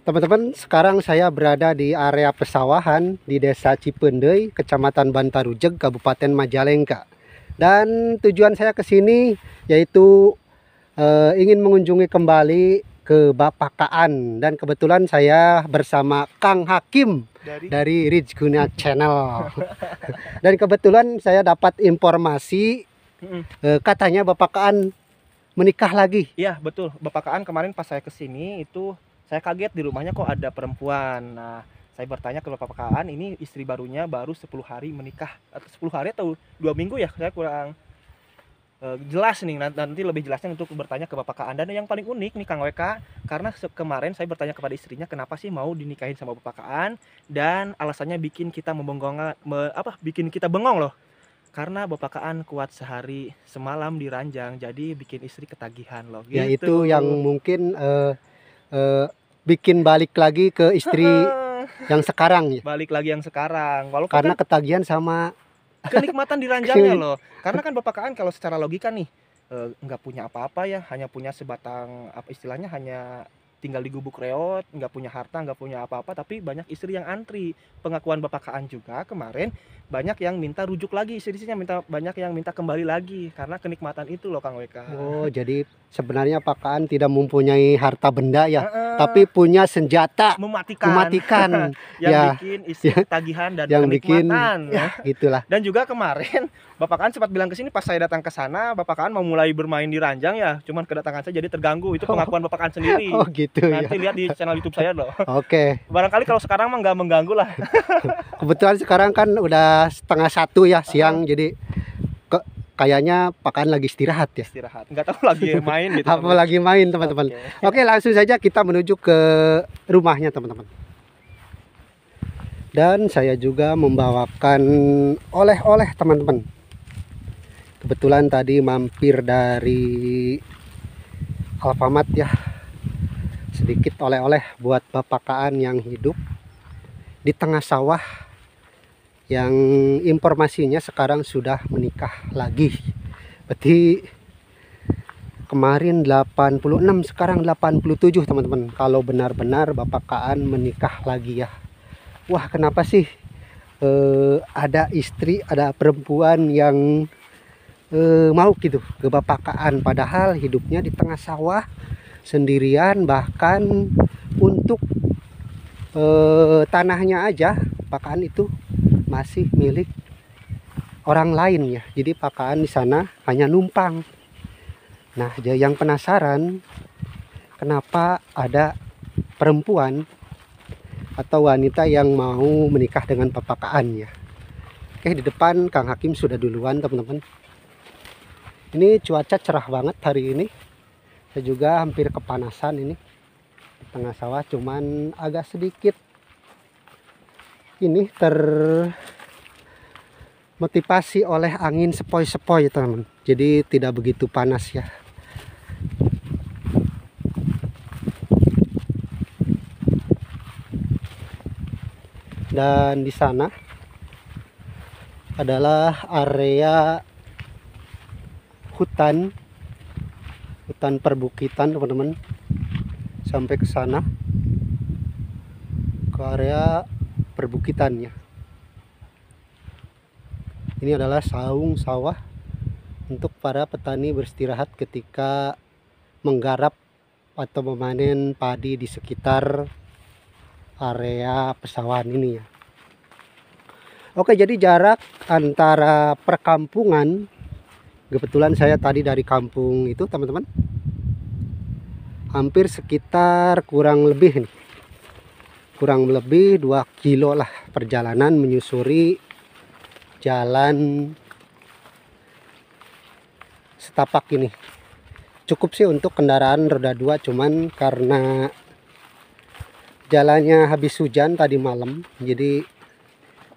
Teman-teman, sekarang saya berada di area pesawahan di Desa Cipendei, Kecamatan Bantarujeg, Kabupaten Majalengka. Dan tujuan saya ke sini yaitu ingin mengunjungi kembali ke Bapakaan, dan kebetulan saya bersama Kang Hakim dari Rizguna Channel. Dan kebetulan saya dapat informasi katanya Bapakaan menikah lagi. Iya betul, Bapakaan kemarin pas saya kesini itu saya kaget di rumahnya kok ada perempuan. Nah, saya bertanya ke Bapakaan, ini istri barunya baru 10 hari menikah, atau 10 hari atau 2 minggu ya, saya kurang jelas nih. Nanti lebih jelasnya untuk bertanya ke Bapakaan. Dan yang paling unik nih Kang WK, karena kemarin saya bertanya kepada istrinya kenapa sih mau dinikahin sama Bapakaan, dan alasannya bikin kita bikin kita bengong loh. Karena Bapakaan kuat sehari semalam di ranjang, jadi bikin istri ketagihan loh gitu. Ya itu yang mungkin bikin balik lagi ke istri yang sekarang ya. Balik lagi yang sekarang, walaupun Karena kan ketagihan sama kenikmatan di ranjangnya loh. Karena kan Bapakaan kalau secara logika nih nggak punya apa-apa ya, hanya punya sebatang apa istilahnya, hanya tinggal di gubuk reot, nggak punya harta, nggak punya apa-apa, tapi banyak istri yang antri. Pengakuan Bapakaan juga kemarin banyak yang minta rujuk lagi, istri-istrinya banyak yang minta kembali lagi karena kenikmatan itu loh Kang WK. Oh, jadi sebenarnya Bapakaan tidak mempunyai harta benda ya, tapi punya senjata mematikan yang ya, bikin istri ketagihan dan yang kenikmatan bikin ya gitulah. Dan juga kemarin Bapakaan sempat bilang ke sini pas saya datang ke sana, Bapakaan mau mulai bermain di ranjang ya, cuman kedatangan saya jadi terganggu. Itu pengakuan Bapakaan sendiri. Oh gitu. Nanti ya. lihat di channel YouTube saya loh. Oke. Barangkali kalau sekarang mah nggak mengganggu lah. Kebetulan sekarang kan udah 12:30 ya siang, jadi kayaknya Bapakaan lagi istirahat ya. Istirahat, nggak tahu lagi main gitu. Apa lagi main teman-teman. Oke, langsung saja kita menuju ke rumahnya teman-teman. Dan saya juga membawakan oleh-oleh teman-teman. Kebetulan tadi mampir dari Alfamart ya, sedikit oleh-oleh buat Bapakaan yang hidup di tengah sawah, yang informasinya sekarang sudah menikah lagi. Berarti kemarin 86, sekarang 87 teman-teman, kalau benar-benar Bapakaan menikah lagi ya. Wah, kenapa sih ada istri, ada perempuan yang mau gitu ke Bapakaan, padahal hidupnya di tengah sawah sendirian, bahkan untuk tanahnya aja Bapakaan itu masih milik orang lain ya. Jadi Bapakaan di sana hanya numpang. Nah, yang penasaran kenapa ada perempuan atau wanita yang mau menikah dengan Bapakaan ya. Oke, di depan Kang Hakim sudah duluan teman-teman. Ini cuaca cerah banget hari ini. Saya juga hampir kepanasan ini di tengah sawah, cuman agak sedikit ini termotivasi oleh angin sepoi-sepoi teman-teman. Jadi tidak begitu panas ya. Dan di sana adalah area hutan perbukitan teman-teman. Sampai ke sana ke area perbukitannya. Ini adalah saung sawah untuk para petani beristirahat ketika menggarap atau memanen padi di sekitar area pesawahan ini ya. Oke, jadi jarak antara perkampungan, kebetulan saya tadi dari kampung itu teman-teman, hampir sekitar kurang lebih 2 kilo lah perjalanan menyusuri jalan setapak ini. Cukup sih untuk kendaraan roda 2, cuman karena jalannya habis hujan tadi malam, jadi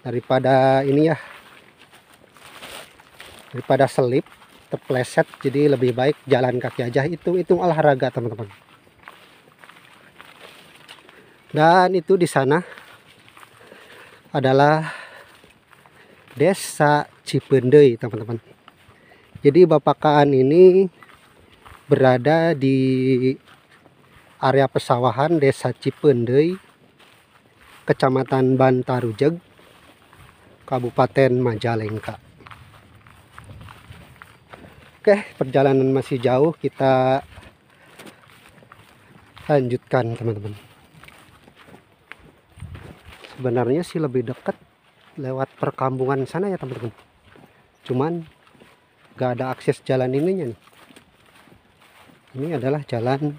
daripada selip terpleset, jadi lebih baik jalan kaki aja. Itu olahraga teman-teman. Dan itu di sana adalah Desa Cipendei teman-teman. Jadi Bapakaan ini berada di area pesawahan Desa Cipendei, Kecamatan Bantarujeg, Kabupaten Majalengka. Oke, perjalanan masih jauh, kita lanjutkan teman-teman. Sebenarnya sih lebih dekat lewat perkampungan sana ya teman-teman, cuman gak ada akses jalan ininya nih. Ini adalah jalan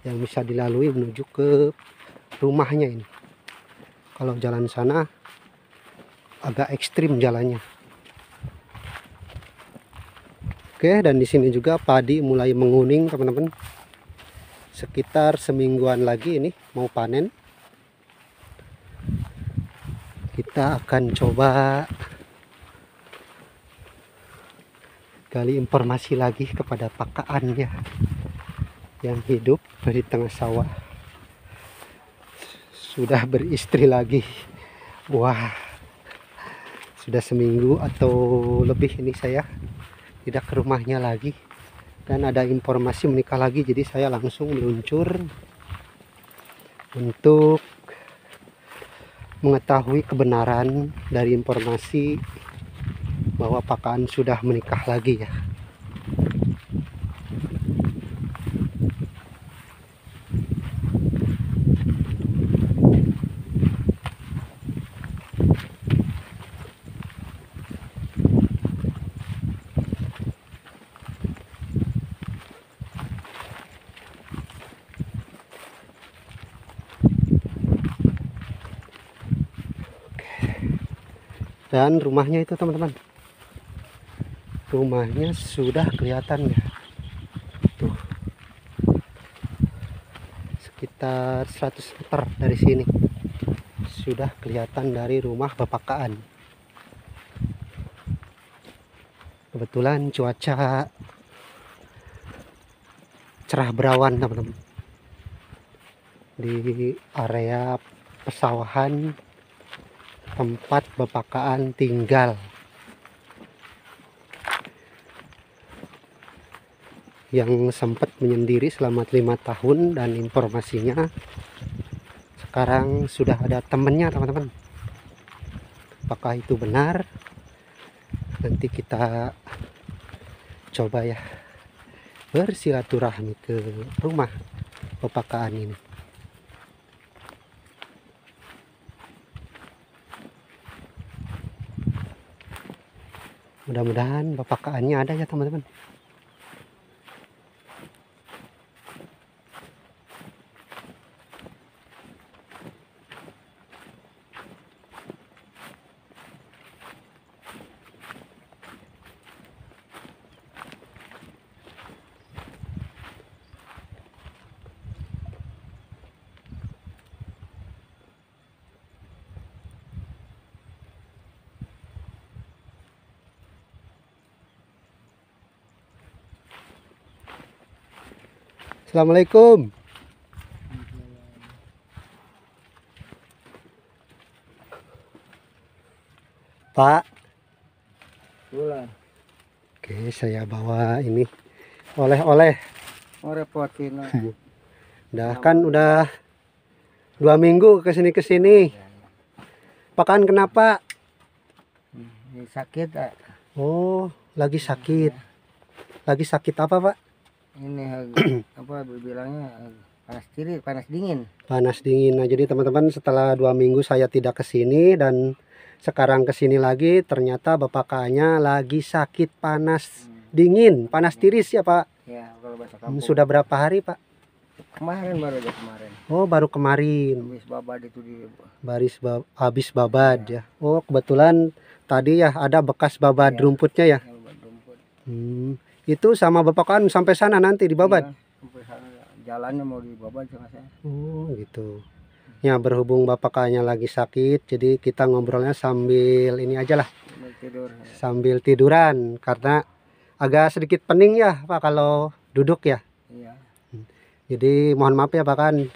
yang bisa dilalui menuju ke rumahnya ini. Kalau jalan sana agak ekstrim jalannya. Oke, dan di sini juga padi mulai menguning teman-teman. Sekitar semingguan lagi ini mau panen. Kita akan coba gali informasi lagi kepada pakaan ya, yang hidup di tengah sawah. Sudah beristri lagi. Wah, sudah seminggu atau lebih ini saya tidak ke rumahnya lagi, dan ada informasi menikah lagi. Jadi saya langsung meluncur untuk mengetahui kebenaran dari informasi bahwa pakaan sudah menikah lagi ya. Dan rumahnya itu teman-teman, rumahnya sudah kelihatan ya, tuh sekitar 100 meter dari sini sudah kelihatan dari rumah Bapakaan. Kebetulan cuaca cerah berawan teman-teman di area pesawahan tempat Bapakaan tinggal, yang sempat menyendiri selama 5 tahun, dan informasinya sekarang sudah ada temennya teman-teman. Apakah itu benar? Nanti kita coba ya bersilaturahmi ke rumah Bapakaan ini. Mudah-mudahan Bapakaannya ada ya teman-teman. Assalamualaikum. Pak. Bulan. Oke, saya bawa ini oleh-oleh. Oh repotin. Udah kan udah 2 minggu kesini. Pakaan kenapa? Ini sakit. Oh, lagi sakit. Lagi sakit apa Pak? Ini apa bilangnya panas dingin. Panas dingin. Nah, jadi teman-teman, setelah 2 minggu saya tidak kesini dan sekarang kesini lagi, ternyata Bapakaannya lagi sakit panas dingin, panas tiris ya Pak. Ya, kalau bahasa kampung. Sudah berapa hari Pak? Kemarin baru aja kemarin. Oh, baru kemarin. Habis babad itu di Habis babad ya. Oh, kebetulan tadi ya ada bekas babad rumputnya ya. babad rumput. Itu sama Bapakaan sampai sana nanti di babad. Iya, sampai sana jalannya mau di babad sama saya. Oh, gitu. Ya, berhubung Bapakaannya lagi sakit, jadi kita ngobrolnya sambil ini aja lah. Tidur. Sambil tiduran, karena agak sedikit pening ya Pak kalau duduk ya. Iya. Jadi mohon maaf ya Pak kan,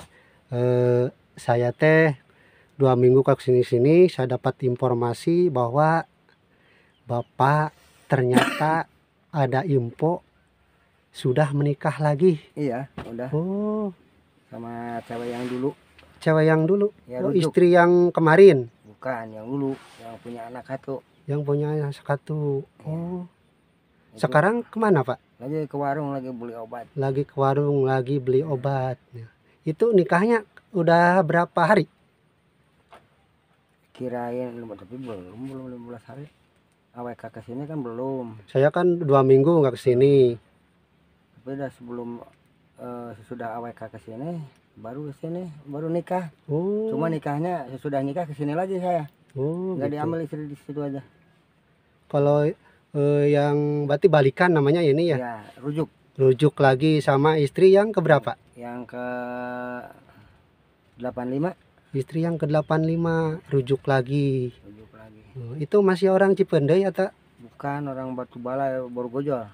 saya 2 minggu ke sini saya dapat informasi bahwa Bapak ternyata ada info Sudah menikah lagi. Iya, udah Oh, sama cewek yang dulu. cewek yang dulu. Ya Oh, rujuk. istri yang kemarin. Bukan yang dulu, yang punya anak satu. Yang punya satu. Iya. Oh, Itu sekarang kemana Pak? lagi ke warung lagi beli obat. Lagi ke warung, lagi beli obat. Itu nikahnya udah berapa hari? Kirain tapi belum 15 hari. AWK ke sini kan belum. Saya kan 2 minggu nggak kesini. Tapi udah sebelum sesudah AWK ke sini baru nikah. Oh, Cuma nikahnya sesudah nikah ke sini lagi saya. oh Nggak gitu. diambil istri di situ aja. Kalau yang berarti balikan namanya ini ya. Ya, rujuk. Rujuk lagi sama istri yang keberapa? Yang ke 85 Istri yang ke-85 rujuk lagi. rujuk lagi. Oh, itu masih orang Cipendei atau Bukan orang Batubara Borgojol,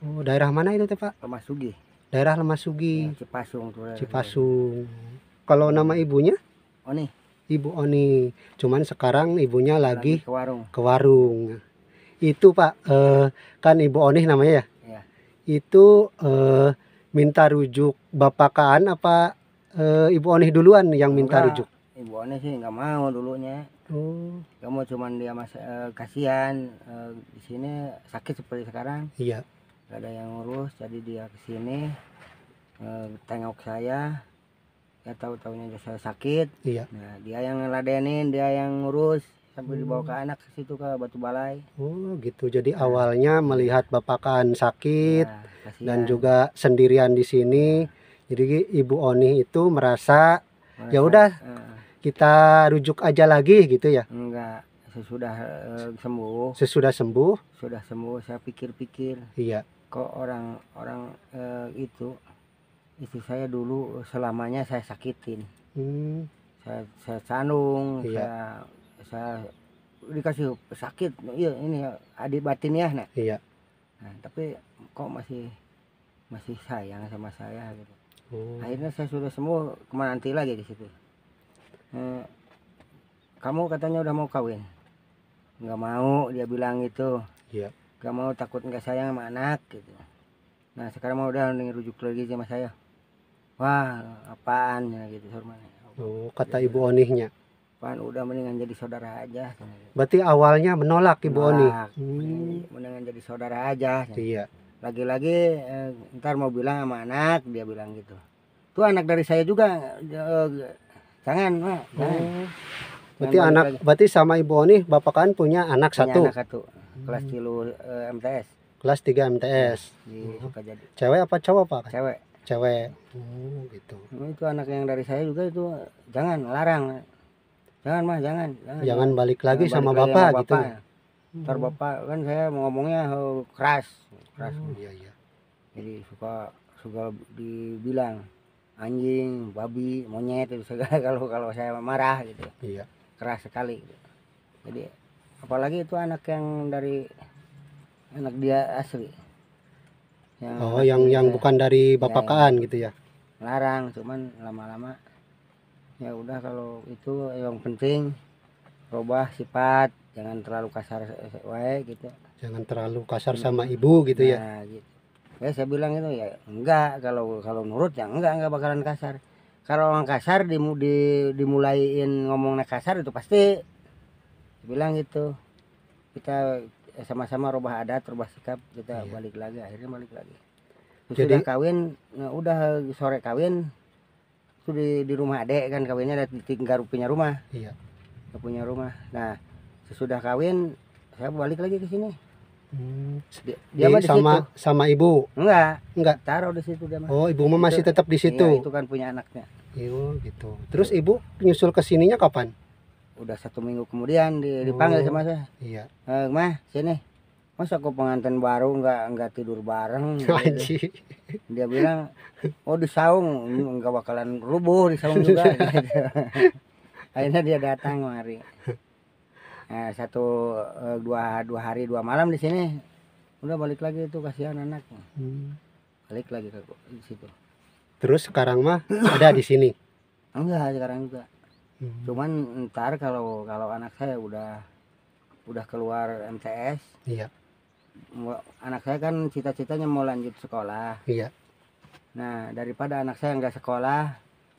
oh, daerah mana itu teh Pak? Lemas Sugi. Daerah Lemasugi, Cipasung tuh. Cipasung. Kalau nama ibunya Oh nih, Ibu Oni. Cuman sekarang ibunya lagi ke warung. ke warung. Itu Pak, kan Ibu Oni namanya ya? Iya. Itu minta rujuk Bapak Kaan apa Ibu Oni duluan yang minta Enggak, rujuk? Ibu Oni sih nggak mau dulunya. Oh, Nggak mau, cuman dia kasihan di sini sakit seperti sekarang. iya. Gak ada yang ngurus, jadi dia kesini tengok saya. Ya tahu-taunya saya sakit. Iya. Nah dia yang ngeladenin, dia yang ngurus sampai dibawa ke anak ke situ ke Batu Balai. Oh, gitu. Jadi awalnya melihat Bapak Kaan sakit Ya, dan kasihan. juga sendirian di sini. Jadi Ibu Oni itu merasa Merasa, ya udah kita rujuk aja lagi gitu ya. enggak, sesudah sembuh, Sesudah sembuh, sudah sembuh saya pikir-pikir iya. kok orang itu istri saya dulu selamanya saya sakitin, Hmm, saya sandung, Iya. saya dikasih sakit, iya ini adik batin ya, nah iya. tapi kok masih sayang sama saya gitu. Oh, Akhirnya saya sudah sembuh, kemana nanti lagi di situ. Kamu katanya udah mau kawin, nggak mau, dia bilang gitu. iya. Nggak mau, takut nggak sayang sama anak gitu. Nah sekarang mau udah rujuk lagi sama saya. Wah apaan ya gitu Surmanya. Oh, kata Ibu Onihnya. Apaan, udah mendingan jadi saudara aja. Berarti awalnya menolak Ibu Oni. Menolak. Mendingan jadi saudara aja. Iya. Lagi-lagi ntar mau bilang sama anak, dia bilang gitu. Tuh anak dari saya juga, jangan Mak, jangan. Oh, Jangan berarti balik anak lagi. berarti sama Ibu Oni Bapak Kaan punya anak Punya satu, anak satu, kelas 3 MTS kelas 3 MTS. di Sukajadi. Cewek apa cowok Pak? Cewek. Cewek. Oh, gitu. Itu anak yang dari saya juga itu, jangan, larang. Jangan Mah, jangan. Jangan balik lagi Jangan sama balik lagi Bapak sama gitu. Bapak. Ntar Bapak kan saya ngomongnya keras. Oh, iya iya. Jadi suka dibilang anjing, babi, monyet itu segala kalau saya marah gitu. Iya. Keras sekali gitu. Jadi apalagi itu anak yang dari anak dia asli. Oh, yang bukan dari Bapak Ya, Kaan gitu ya. larang, cuman lama-lama ya udah, kalau itu yang penting rubah sifat, jangan terlalu kasar wae gitu. Jangan terlalu kasar sama ibu gitu ya. Nah, gitu. Ya saya bilang itu ya enggak, kalau nurut ya enggak bakalan kasar. Kalau orang kasar dimulaiin ngomongnya kasar itu pasti bilang gitu. Kita sama-sama rubah adat, rubah sikap, kita Iya. balik lagi, akhirnya balik lagi. Jadi- Sudah kawin, nah udah sore kawin itu di rumah adek kan, kawinnya tinggal punya rumah. Iya. Nggak punya rumah. Nah sesudah kawin saya balik lagi ke sini. Hmm. Dia mah di situ. sama ibu. Enggak taruh di situ dia mah. Oh, ibu mah masih tetap di Iya, situ. itu kan punya anaknya. Iya, gitu. Terus ibu nyusul ke sininya kapan? Udah 1 minggu kemudian dipanggil Oh. sama saya. Iya. Mah sini. Masa kok pengantin baru nggak tidur bareng? Anjir. Dia bilang, oh di saung nggak bakalan rubuh di saung juga. Gitu. Akhirnya dia datang kemari. Nah, dua hari 2 malam di sini. Udah balik lagi, itu kasihan anak. Hmm. Balik lagi ke situ. Terus sekarang mah ada di sini. Enggak, sekarang juga. Hmm. Cuman ntar kalau anak saya udah keluar MTS, Iya. anak saya kan cita-citanya mau lanjut sekolah. Iya. Nah daripada anak saya nggak sekolah,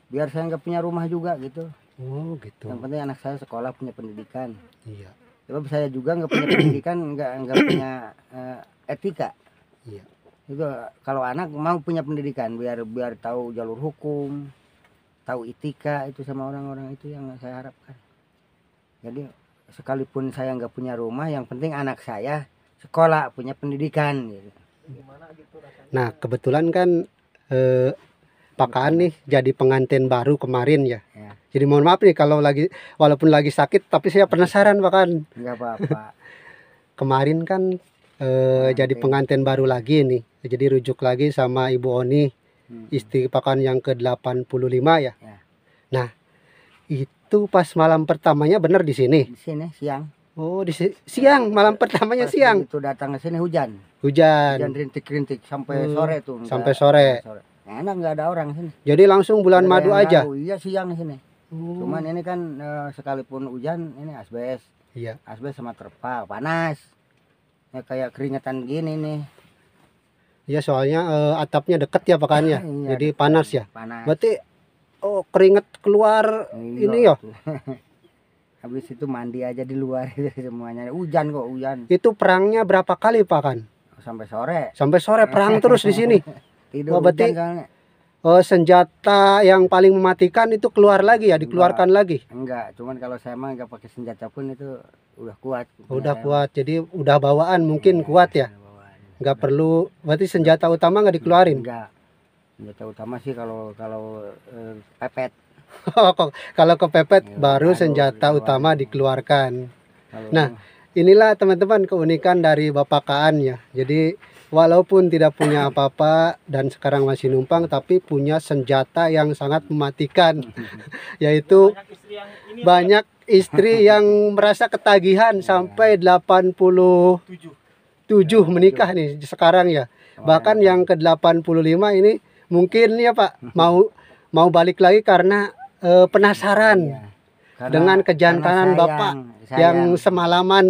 biar saya nggak punya rumah juga gitu. Oh gitu. Yang penting anak saya sekolah punya pendidikan. Iya. Sebab saya juga nggak punya pendidikan, nggak punya etika. Iya. Itu kalau anak mau punya pendidikan, biar tahu jalur hukum, tahu etika itu sama orang-orang itu yang saya harapkan. Jadi sekalipun saya nggak punya rumah, yang penting anak saya sekolah punya pendidikan gitu. Nah kebetulan kan Pak Kaan nih jadi pengantin baru kemarin ya. Ya. Jadi mohon maaf nih kalau walaupun lagi sakit, tapi saya penasaran Pak Kaan. Nggak apa-apa. Kemarin kan jadi pengantin baru lagi nih. Jadi rujuk lagi sama Ibu Oni, istri Pak Kaan yang ke-85 ya. Ya. Nah itu pas malam pertamanya bener di sini. Di sini siang. Oh siang, malam pertamanya Pas siang. itu datang ke sini hujan. Hujan Rintik-rintik sampai sore tuh. sampai sore. Enak nggak ada orang sini. Jadi langsung bulan Nggak ada madu yang aja. ganggu. Iya siang di sini. Oh, Cuman ini kan sekalipun hujan ini asbes. iya. Asbes sama terpal panas. Ya kayak keringetan gini nih. Ya soalnya atapnya deket ya Pak Kaan ya. Iya, Jadi dekat. panas ya. Panas. Berarti keringet keluar Iya, ini ya. tuh. Habis itu mandi aja di luar semuanya. Hujan kok hujan. Itu perangnya berapa kali Pak Kaan? Sampai sore. Sampai sore perang terus di sini. Tidur Oh, berarti- hujan kan. Senjata yang paling mematikan itu keluar lagi ya, dikeluarkan lagi. Enggak, cuman kalau saya mah enggak pakai senjata pun itu udah kuat. Udah Saya kuat. Jadi udah bawaan mah. mungkin Iya, kuat ya. udah bawaan. Nggak perlu. Berarti senjata utama nggak dikeluarin. Enggak. Senjata utama sih kalau pepet. Kalau kepepet Ya, baru baru senjata dikeluarin. utama dikeluarkan. Kalau Nah, inilah teman-teman keunikan dari Bapak Kaan ya. Jadi walaupun tidak punya apa-apa dan sekarang masih numpang, tapi punya senjata yang sangat mematikan, yaitu banyak istri yang merasa ketagihan sampai 87 menikah nih sekarang ya. Bahkan yang ke-85 ini mungkin ya Pak mau balik lagi karena penasaran iya. dengan kejantanan karena Bapak sayang. yang semalaman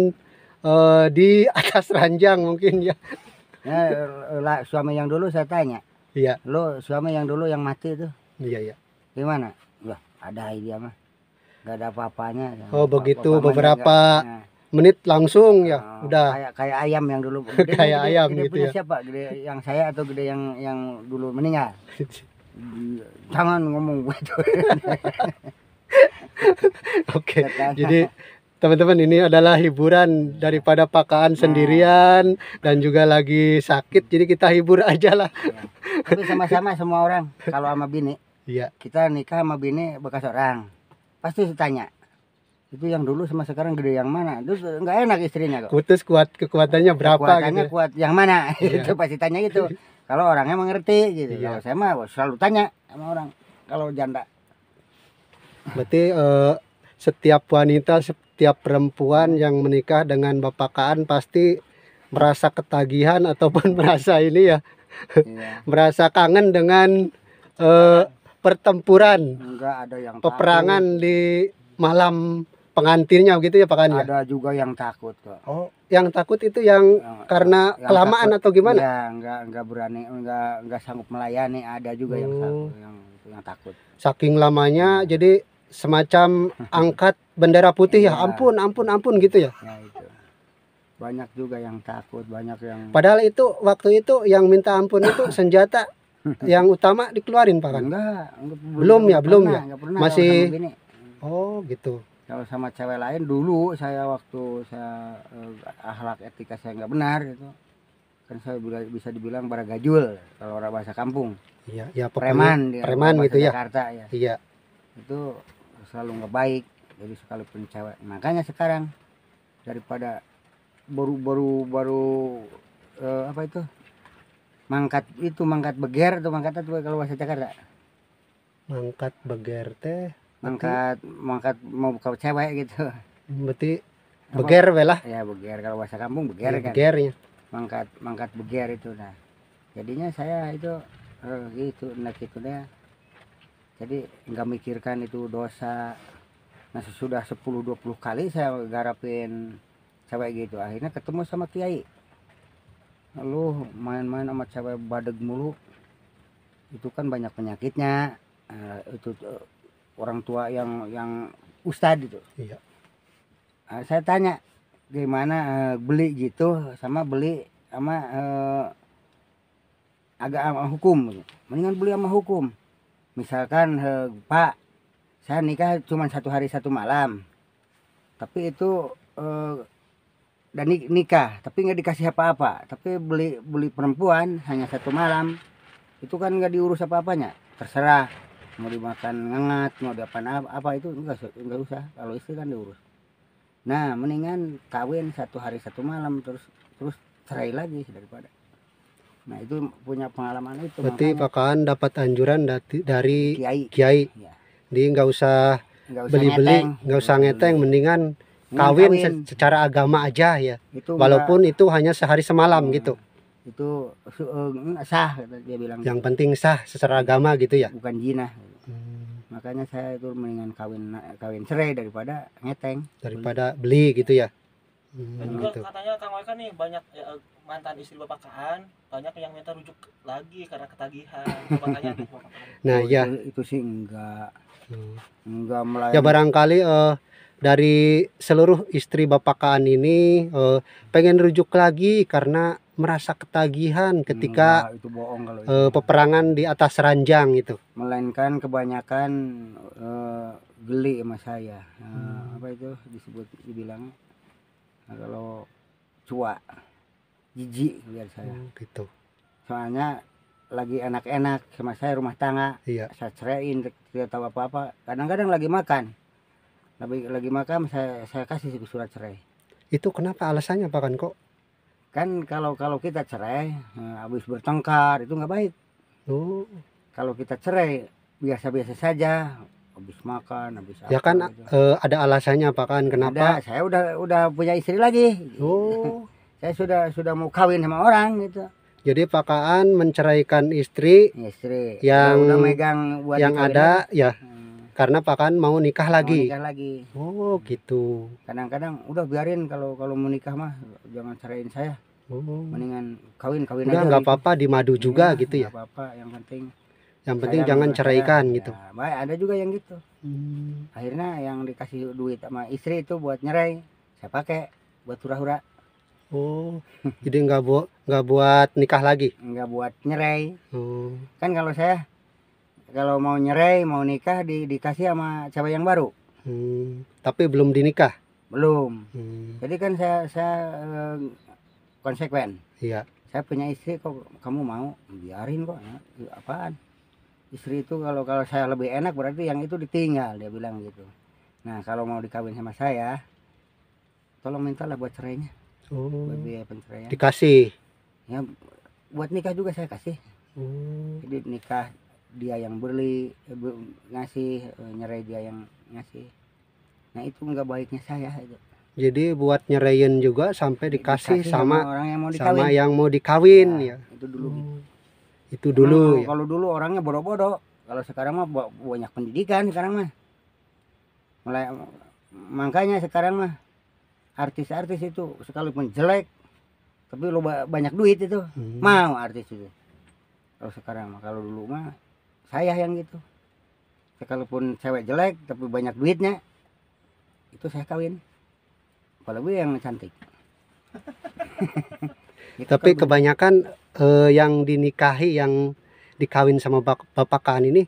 di atas ranjang mungkin ya. Ya, suami yang dulu saya tanya, Iya, lo suami yang dulu yang mati itu iya. gimana? Wah, ada dia mah. Gak ada apa-apanya. Oh, begitu, Apa-apanya beberapa enggak. Nah, Menit langsung ya, udah. kayak ayam yang dulu. Kayak ayam gede gitu punya ya. Siapa? Gede yang saya atau gede yang dulu meninggal? Jangan ngomong begitu. Oke, jadi teman-teman ini adalah hiburan daripada Pak Kaan sendirian dan juga lagi sakit, jadi kita hibur aja lah. Ya. Tapi sama-sama semua orang kalau sama bini, Iya, kita nikah sama bini bekas orang, pasti ditanya itu yang dulu sama sekarang gede yang mana. Terus nggak enak istrinya kok. putus kekuatannya berapa Kekuatannya gitu. kuat yang mana? Iya. Itu pasti tanya gitu. Kalau orangnya mengerti gitu. Iya. Kalau saya mah selalu tanya sama orang kalau janda. Berarti setiap wanita, setiap perempuan yang menikah dengan Bapak Kaan pasti merasa ketagihan ataupun merasa ini ya, Iya. merasa kangen dengan pertempuran, Enggak ada yang peperangan di malam pengantinnya gitu ya Pak Kaan takut. ya. Ada juga yang takut kok. Oh, yang takut itu yang karena Yang kelamaan takut, atau gimana? Ya, enggak berani, enggak sanggup melayani. Ada juga yang Oh. yang takut. Saking lamanya jadi semacam angkat bendera putih ya. Iya. Ampun gitu ya. Ya itu. Banyak juga yang takut, banyak yang Padahal itu waktu itu yang minta ampun itu senjata yang utama dikeluarin Pak Kaan. enggak, Belum ya, belum ya? enggak pernah Masih- kalau sama bini. Oh gitu. Kalau sama cewek lain dulu saya waktu saya akhlak etika saya nggak benar itu kan saya bisa dibilang baragajul kalau orang bahasa kampung, Iya, ya pokoknya preman dia, preman bahasa gitu ya. Jakarta ya. Iya. Itu selalu nggak baik, jadi sekalipun cewek. Makanya sekarang daripada baru apa itu mangkat beger atau mangkat itu kalau bahasa Jakarta, Mangkat beger teh mangkat mau buka cewek gitu. berarti beger we lah. Ya beger kalau bahasa kampung beger Ya, kan. begernya. Mangkat beger itu. Nah jadinya saya itu gitu gitu deh, jadi nggak mikirkan itu dosa. Nah sesudah 10-20 kali saya garapin cewek gitu, akhirnya ketemu sama kiai. Lu main-main sama cewek badeg mulu, itu kan banyak penyakitnya. Itu orang tua yang ustad itu. Iya. Saya tanya gimana beli gitu sama beli sama agak sama hukum gitu. Mendingan beli sama hukum. Misalkan Pak, saya nikah cuma 1 hari 1 malam, tapi itu dan nikah tapi nggak dikasih apa-apa, tapi beli perempuan hanya 1 malam, itu kan nggak diurus apa-apanya, terserah mau dimakan ngengat, mau diapain apa itu nggak usah, kalau istri kan diurus. Nah mendingan kawin 1 hari 1 malam terus cerai lagi daripada. Nah itu punya pengalaman itu. Berarti makanya Pakaan dapat anjuran dari kiai Kiai. ya. Jadi nggak usah Nggak usah beli-beli, ngeteng. nggak usah ngeteng, mendingan Mending kawin secara agama aja ya. Itu Walaupun itu hanya sehari semalam gitu. itu sah dia bilang. Yang penting sah secara agama gitu ya. Bukan zina. Hmm, Makanya saya itu mendingan kawin cerai daripada ngeteng. daripada beli gitu ya. Dan juga Gitu. katanya Kang Weka nih banyak mantan istri Bapak Kaan banyak yang minta rujuk lagi karena ketagihan. Coba tanya deh Bapak Kaan. Nah ya. Itu sih enggak Ya melayani. barangkali dari seluruh istri Bapak Kaan ini pengen rujuk lagi karena merasa ketagihan ketika Enggak, itu bohong kalau itu. peperangan di atas ranjang itu. Melainkan kebanyakan geli sama saya. Apa itu dibilang kalau cua jijik biar saya. Gitu. Soalnya lagi enak-enak sama saya rumah tangga, Iya. saya ceraiin tidak tahu apa-apa. Kadang-kadang lagi makan saya kasih surat cerai. Itu kenapa alasannya Pak Kan kok? Kan kalau kita cerai habis bertengkar itu nggak baik. Oh, Kalau kita cerai biasa-biasa saja, habis makan, habis ya apa kan gitu. ada alasannya Pak Kan kenapa? Ada, saya udah punya istri lagi. Oh, Saya sudah mau kawin sama orang gitu. jadi Pak Kaan menceraikan istri Istri Yang- udah megang buat yang dikawin ada lagi. ya karena Pak Kaan mau nikah Mau lagi. nikah lagi. Oh, gitu. Kadang-kadang udah biarin kalau mau menikah mah jangan ceraiin saya. Oh. Mendingan kawin Udah aja nggak gitu. apa-apa dimadu juga Iya, gitu ya. nggak apa-apa, yang penting Yang penting sayang jangan sama ceraikan saya. gitu. Ya, baik, ada juga yang gitu. Akhirnya yang dikasih duit sama istri itu buat nyerai, saya pakai buat hura-hura, Oh, jadi nggak buat nikah lagi. nggak buat nyerai. Oh, Kan kalau saya kalau mau nyerai, mau nikah dikasih sama cewek yang baru. tapi belum dinikah. Belum. Hmm, Jadi kan saya konsekuen. iya. Saya punya istri kok kamu mau biarin kok. Ya, apaan? Istri itu kalau saya lebih enak berarti yang itu ditinggal, dia bilang gitu. Nah, kalau mau dikawin sama saya, tolong mintalah buat cerainya, Oh, buat biaya penceraian. dikasih. Ya, buat nikah juga saya kasih. Oh, Jadi nikah dia yang beli, ngasih, nyerai dia yang ngasih. Nah, itu enggak baiknya saya itu. jadi buat nyerain juga sampai dikasih sama orang yang mau dikawin. yang mau dikawin ya. Itu dulu. Oh, itu dulu ya. Kalau dulu orangnya bodoh-bodoh. Kalau sekarang mah banyak pendidikan sekarang mah. Makanya sekarang mah artis-artis itu sekalipun jelek tapi lo banyak duit itu mau artis itu. Kalau sekarang mah, kalau dulu mah saya yang gitu. Sekalipun cewek jelek tapi banyak duitnya itu saya kawin. Apalagi yang cantik. Itu Tapi kan kebanyakan yang dinikahi, yang dikawin sama Bapak Kaan ini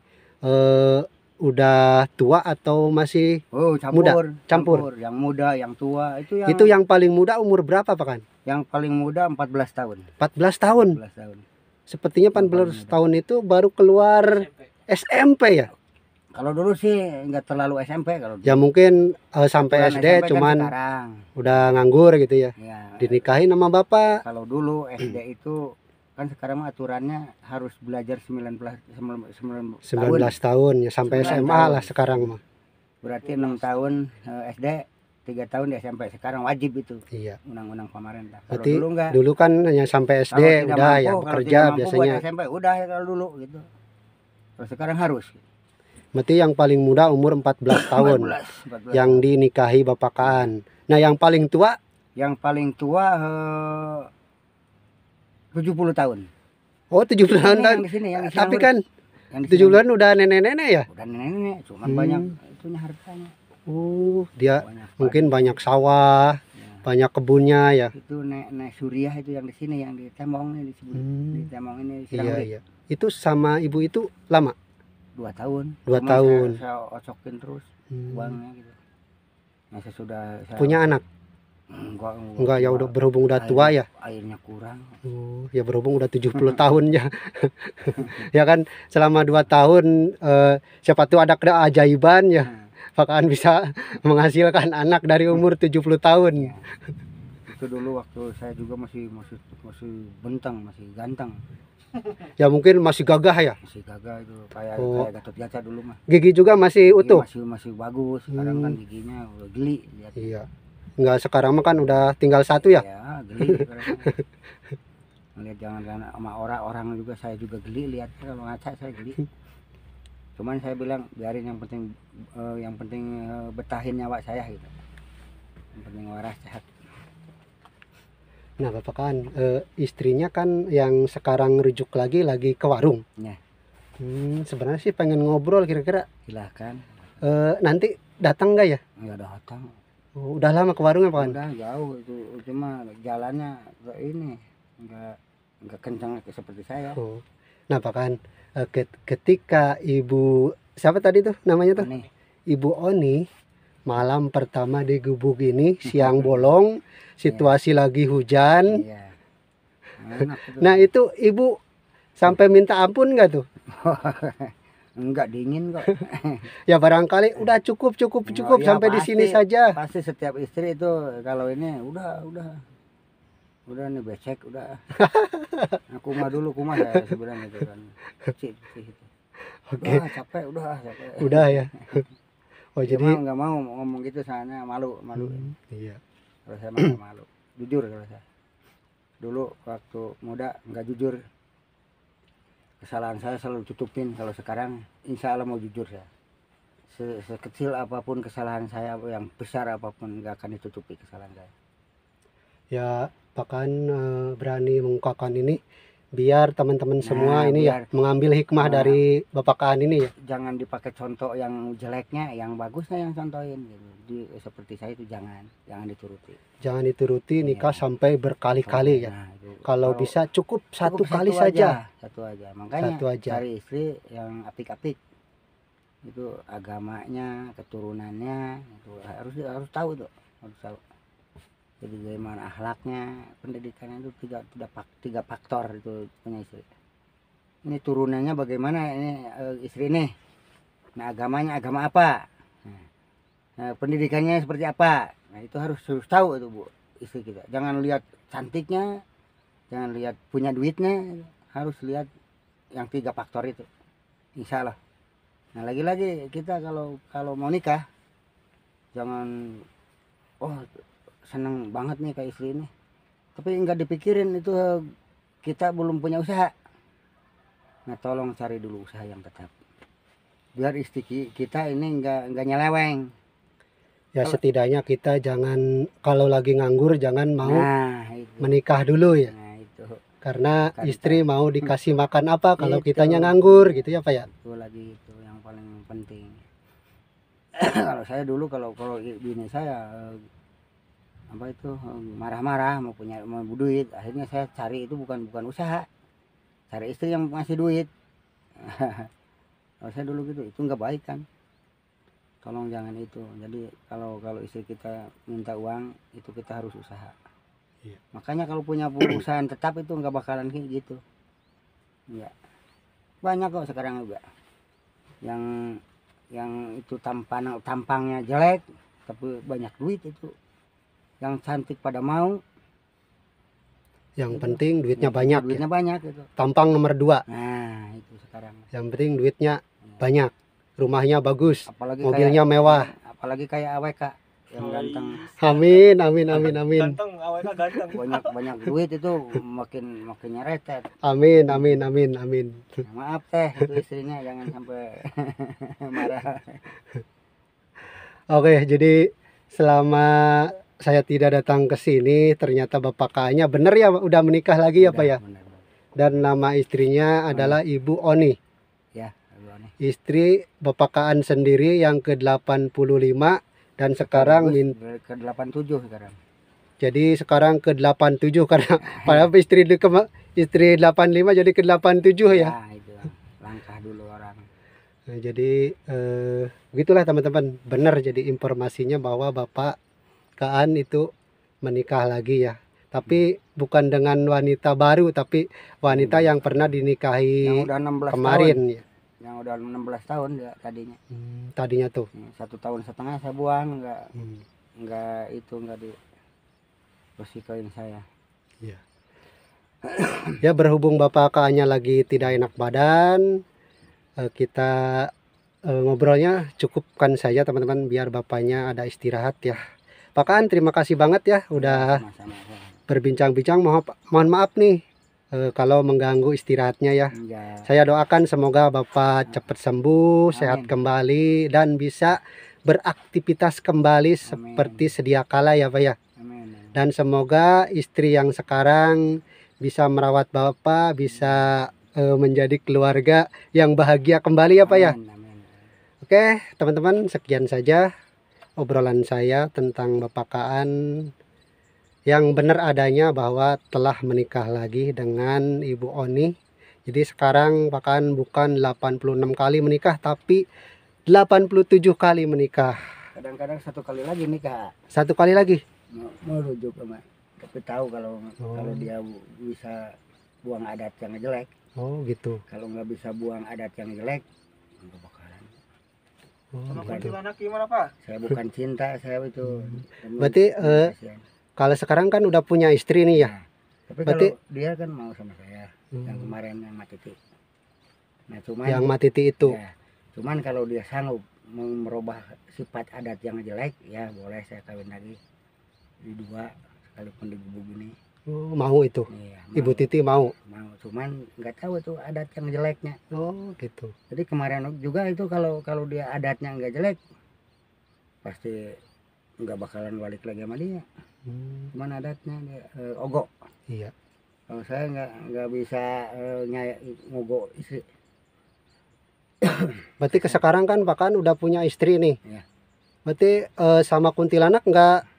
udah tua atau masih campur. Yang muda, yang tua itu itu yang paling muda umur berapa Pak Kan? yang paling muda 14 tahun. 14 tahun. 14 tahun. Sepertinya Yang paling 14 muda. tahun itu baru keluar SMP ya. Kalau dulu sih nggak terlalu SMP kalau dulu. Ya mungkin sampai Ukuran SD SMP cuman kan sekarang. udah nganggur gitu ya. Ya, Dinikahin sama bapak. kalau dulu SD itu kan sekarang mah aturannya harus belajar 19 tahun. 19 tahun ya sampai 19 SMA tahun. lah sekarang mah. Berarti 6 tahun SD, 3 tahun di SMP. Sekarang wajib itu Iya. undang-undang pemerintah. Kalau Berarti dulu enggak. dulu kan hanya sampai SD Kalau tidak udah mampu, ya kalau bekerja tidak mampu biasanya. buat SMP udah ya kalau dulu gitu. Kalau sekarang harus. Berarti yang paling muda umur 14 tahun 14. yang dinikahi Bapak Kaan. Nah, yang paling tua Yang paling tua 70 tahun. Oh, 70-an Ini tahun. yang di sini, yang di Tapi Sinamur. kan Yang di sini 70-an udah nenek-nenek ya? udah nenek-nenek, cuman Hmm. banyak itunya hartanya. Dia Banyak mungkin padi. banyak sawah, Ya. banyak kebunnya ya. Itu nek Suriah itu yang di sini, yang di Temong ini disebut. Di Temong ini Iya, Sidamulik. iya. Itu sama ibu itu lama? 2 tahun. 2 Cuman tahun. Saya osokin terus uangnya gitu. Nah, saya sudah Punya anak? Enggak ya, udah berhubung udah tua ya. Airnya kurang. Oh, ya berhubung udah 70 tahun ya. Ya kan selama 2 tahun siapa tahu ada keajaiban ya. Nah, Pakaan bisa menghasilkan anak dari umur 70 tahun. ya. Itu dulu waktu saya juga masih bentang, masih ganteng, Ya mungkin masih gagah ya. masih gagah itu kayak Oh. kayak Gatot Kaca dulu mah. Gigi juga masih Gigi utuh. masih bagus. Sekarang kan giginya udah geli lihat. Iya. Enggak, sekarang mah kan udah tinggal satu ya. Ya, geli sekarang. Ngeliat jangan sama orang juga, saya juga geli lihat kalau ngaca saya geli. Cuman saya bilang biarin, yang penting betahin nyawa saya gitu. Yang penting waras sehat. Nah, Bapak kan istrinya kan yang sekarang rujuk lagi ke warung. Ya. Sebenarnya sih pengen ngobrol kira-kira Silahkan. nanti datang nggak ya? Ya datang. Oh, udah lama ke warungnya Pak kan? Udah jauh itu, cuma jalannya ini enggak kencang seperti saya. Oh. Nah, Pak kan ketika Ibu siapa tadi tuh namanya tuh? Nih, Ibu Oni malam pertama di gubuk ini siang bolong, situasi lagi hujan. iya. Enak itu. Nah, itu Ibu sampai minta ampun nggak tuh? Enggak, dingin kok. Ya barangkali udah cukup iya, sampai di sini pasti. saja. Pasti setiap istri itu kalau ini udah nih becek udah. Aku mah dulu saya bilang gitu kan. Cik. Oke. Capek. Udah ya. Oh, Dia jadi mah nggak mau ngomong gitu, soalnya malu. iya. Kalau saya mah nggak malu. Jujur kalau saya. Dulu waktu muda nggak jujur. Kesalahan saya selalu tutupin. Kalau sekarang insya Allah mau jujur saya. Sekecil apapun kesalahan saya, yang besar apapun, nggak akan ditutupi kesalahan saya. Ya, bahkan berani mengungkapkan ini biar teman-teman semua Nah, ini ya mengambil hikmah Nah. dari Bapak Kaan ini ya. Jangan dipakai contoh yang jeleknya, yang bagusnya yang contohin gitu. Seperti saya itu jangan dituruti. Jangan dituruti nikah Iya. sampai berkali-kali ya. Nah, itu. Kalau bisa cukup satu Cukup kali saja. Satu aja. Makanya Satu aja. cari istri yang apik-apik. Itu agamanya, keturunannya, itu harus tahu tuh, harus tahu. Jadi bagaimana akhlaknya, pendidikannya itu tiga faktor itu punya istri. Ini turunannya bagaimana ini istri ini. Nah, agamanya agama apa? Nah, pendidikannya seperti apa? Nah, itu harus tahu itu Bu, istri kita. Jangan lihat cantiknya, jangan lihat punya duitnya, harus lihat yang 3 faktor itu. Insya Allah. Nah, lagi-lagi kita kalau mau nikah, jangan seneng banget nih kayak istri ini, tapi nggak dipikirin itu kita belum punya usaha. Nah, tolong cari dulu usaha yang tetap, biar istri kita ini nggak nyeleweng. Ya setidaknya kita jangan kalau lagi nganggur jangan mau Nah, itu. menikah dulu ya. Nah, itu. Karena Kan istri mau dikasih makan apa kalau Itu. kitanya nganggur gitu ya Pak ya. Itu lagi itu yang paling penting. Kalau saya dulu kalau bini saya apa itu marah-marah mau duit, akhirnya saya cari itu bukan usaha, cari istri yang ngasih duit. Kalau saya dulu gitu, itu nggak baik kan. Tolong jangan itu. Jadi kalau istri kita minta uang itu kita harus usaha. Iya. Makanya kalau punya perusahaan tetap itu nggak bakalan kayak gitu. Ya. Banyak kok sekarang juga yang itu tampangnya jelek tapi banyak duit itu. Yang cantik pada mau. Yang Itu. penting duitnya banyak. Duitnya Ya. banyak itu. Tampang nomor 2. Nah, itu sekarang. Yang penting duitnya banyak. Rumahnya bagus. Apalagi Mobilnya mewah. Apalagi kayak AWK yang ganteng. Amin. Ganteng, awalnya ganteng. Banyak duit itu makin nyeretet. Amin. Maaf teh, itu istrinya jangan sampai marah. Oke, jadi selama saya tidak datang ke sini, ternyata Bapak Kaannya benar ya udah menikah lagi ya Pak ya. Benar, benar. Dan nama istrinya adalah Ibu Oni. Ya, Ibu Oni. Istri Bapak Kaan sendiri yang ke-85 dan sekarang ke 87 sekarang. jadi sekarang ke-87 karena padahal istri 85 jadi ke-87 ya. Ya, itu langkah dulu orang. Nah, jadi begitulah teman-teman, benar jadi informasinya bahwa Bapak Kaan itu menikah lagi ya. Tapi bukan dengan wanita baru, tapi wanita yang pernah dinikahi Yang udah 16 kemarin tahun. ya. Yang udah 16 tahun ya tadinya. Tadinya tuh. 1,5 tahun saya buang, Hmm. nggak di resikoin saya. Ya berhubung Bapak Kaannya lagi tidak enak badan, kita ngobrolnya cukupkan saja teman-teman biar bapaknya ada istirahat ya. Pak Kaan terima kasih banget ya udah Sama-sama. berbincang-bincang. Mohon maaf nih kalau mengganggu istirahatnya ya. Enggak. Saya doakan semoga Bapak cepat sembuh, sehat Amin. kembali dan bisa beraktivitas kembali Amin. seperti sedia kala ya Pak ya. Amin. Dan semoga istri yang sekarang bisa merawat Bapak, bisa menjadi keluarga yang bahagia kembali ya Pak ya. Amin. Oke teman-teman, sekian saja obrolan saya tentang Bapak Kaan yang benar adanya bahwa telah menikah lagi dengan Ibu Oni. Jadi sekarang Pak Kaan bukan 86 kali menikah tapi 87 kali menikah. Kadang-kadang 1 kali lagi nikah. 1 kali lagi. Mau rujuk sama. Tapi tahu kalau dia bisa buang adat yang jelek. Oh gitu. Kalau nggak bisa buang adat yang jelek, nggak bakalan. Sama Gitu. kuntilanak gimana Pak? Saya bukan cinta, saya itu. Berarti kalau sekarang kan udah punya istri nih ya. Nah, tapi berarti kalau dia kan mau sama saya, yang kemarin yang Matiti. Nah, cuman yang Matiti itu. ya, cuman kalau dia sanggup merubah sifat adat yang jelek, ya boleh saya kawin lagi di 2 sekalipun di gubuk ini. Oh, mau itu. Iya, Ibu Titi mau. Cuman nggak tahu itu adat yang jeleknya. Oh gitu. Jadi kemarin juga itu kalau dia adatnya nggak jelek, pasti nggak bakalan balik lagi sama dia. Cuman adatnya dia ogok. Iya. Kalau saya nggak bisa ngogok istri. Berarti ke sekarang kan Pak Kaan udah punya istri nih. Iya. Berarti sama kuntilanak nggak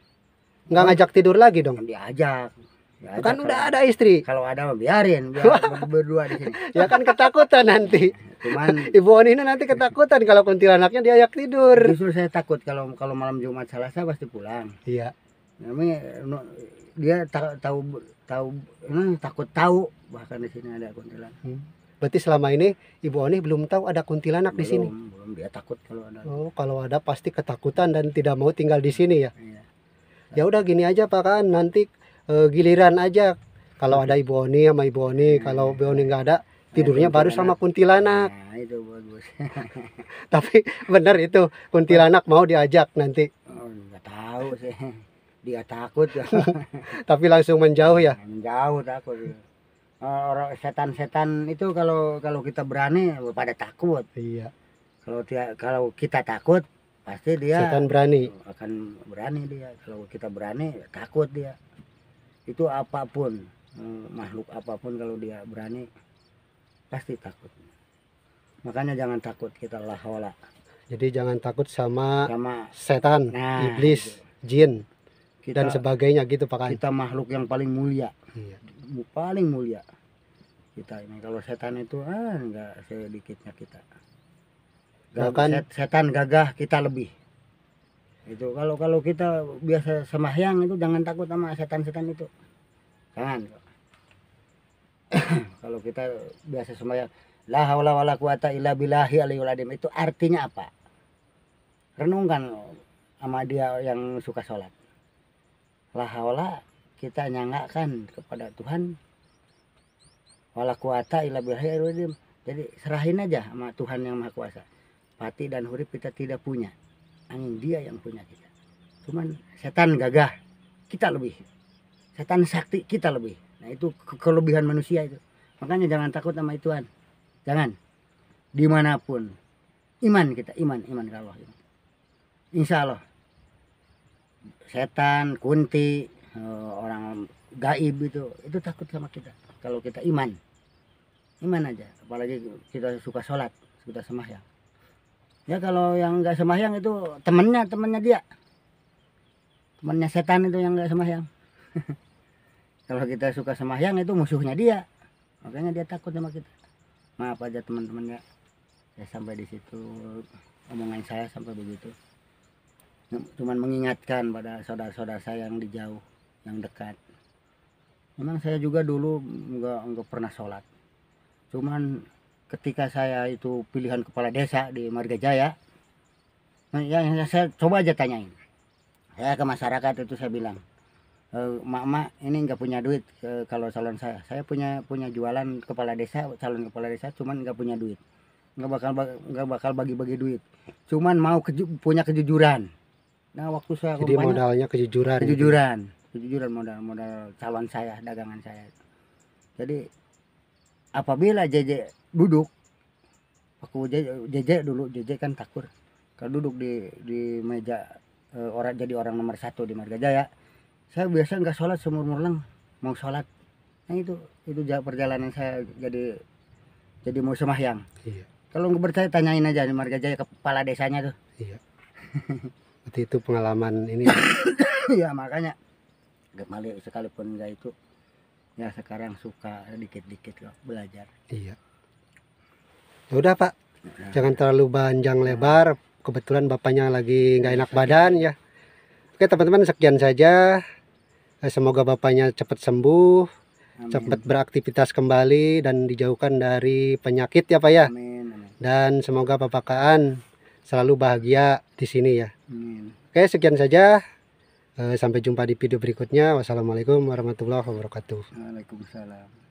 ngajak tidur lagi dong. Diajak. Kan udah ada istri. Kalau ada mah biarin, biar berdua di sini. Ya kan ketakutan nanti. Cuman Ibu Oni ini nanti ketakutan kalau kuntilanaknya diajak tidur. justru saya takut kalau malam Jumat Selasa pasti pulang. Iya. Namanya dia takut tahu bahkan di sini ada kuntilanak. Berarti selama ini Ibu Oni belum tahu ada kuntilanak di sini. Belum, dia takut kalau ada. Oh, kalau ada pasti ketakutan dan tidak mau tinggal di sini ya. Iya. Ya udah gini aja Pak Kaan, nanti giliran aja. Kalau ada Ibu Oni sama Ibu Oni, kalau Ibu Oni nggak ada, tidurnya baru sama kuntilanak. Nah, itu bagus. Tapi benar itu kuntilanak mau diajak nanti. Oh, nggak tahu sih. Dia takut ya. Tapi langsung menjauh ya. Menjauh takut. Orang setan-setan itu kalau kita berani pada takut. Iya. Kalau kita takut pasti dia Setan berani. akan berani dia. Kalau kita berani takut dia. Itu apapun makhluk apapun kalau dia berani pasti takut. Makanya jangan takut kita la haula. Jadi jangan takut sama Sama setan, Nah, iblis, jin kita dan sebagainya gitu Pak Kaan. kita makhluk yang paling mulia. Iya. Paling mulia kita ini. Kalau setan itu enggak sedikitnya kita. Bahkan Setan gagah kita lebih. Itu kalau kita biasa sembahyang itu jangan takut sama setan-setan itu. Jangan. Kalau kita biasa sembahyang la haula wala quwata illa billahi aliyul azim, itu artinya apa? Renungkan sama dia yang suka sholat. La haula kita nyanggakan kepada Tuhan, wala quwata illa billahi aliyul azim. Jadi serahin aja sama Tuhan yang Maha Kuasa. Mati dan huruf kita tidak punya. Angin dia yang punya kita. Cuman setan gagah kita lebih. Setan sakti kita lebih. Nah itu kelebihan manusia itu. Makanya jangan takut sama ituan. Jangan. Dimanapun. Iman kita. Iman ke Allah. Insya Allah. setan, kunti, orang gaib itu takut sama kita. Kalau kita iman aja, apalagi kita suka sholat, suka sembahyang. Ya kalau yang nggak sembahyang itu temannya dia, temannya setan itu yang nggak sembahyang. Kalau kita suka sembahyang itu musuhnya dia, makanya dia takut sama kita. Maaf aja teman-teman ya, saya sampai di situ omongan saya sampai begitu. Cuman mengingatkan pada saudara-saudara saya yang di jauh, yang dekat. Memang saya juga dulu nggak pernah sholat. Cuman ketika saya itu pilihan kepala desa di Margajaya, nah, yang saya coba aja tanyain. Saya ke masyarakat itu saya bilang, mak ini nggak punya duit kalau calon saya punya jualan kepala desa, calon kepala desa, cuman nggak punya duit, nggak bakal bagi-bagi duit, cuman mau punya kejujuran. Nah waktu saya Jadi modalnya kejujuran. Kejujuran modal calon saya, dagangan saya. Jadi apabila JJ duduk, aku JJ kan takur, kalau duduk di meja jadi orang nomor 1 di Margajaya, saya biasa nggak sholat seumur lang mau sholat. Nah itu perjalanan saya jadi mau sembahyang. Iya. Kalau nggak percaya tanyain aja di Margajaya kepala desanya tuh. Iya. Berarti itu pengalaman ini. Ya makanya kembali sekalipun enggak itu, ya sekarang suka dikit-dikit kok belajar. Iya. Ya udah Pak, jangan terlalu panjang lebar. Kebetulan bapaknya lagi nggak enak badan ya. Oke teman-teman, sekian saja. Semoga bapaknya cepat sembuh, cepat beraktivitas kembali dan dijauhkan dari penyakit ya Pak ya. Amin. Dan semoga Bapak Kaan selalu bahagia di sini ya. Amin. Oke, sekian saja. Sampai jumpa di video berikutnya. Wassalamualaikum warahmatullahi wabarakatuh. Waalaikumsalam.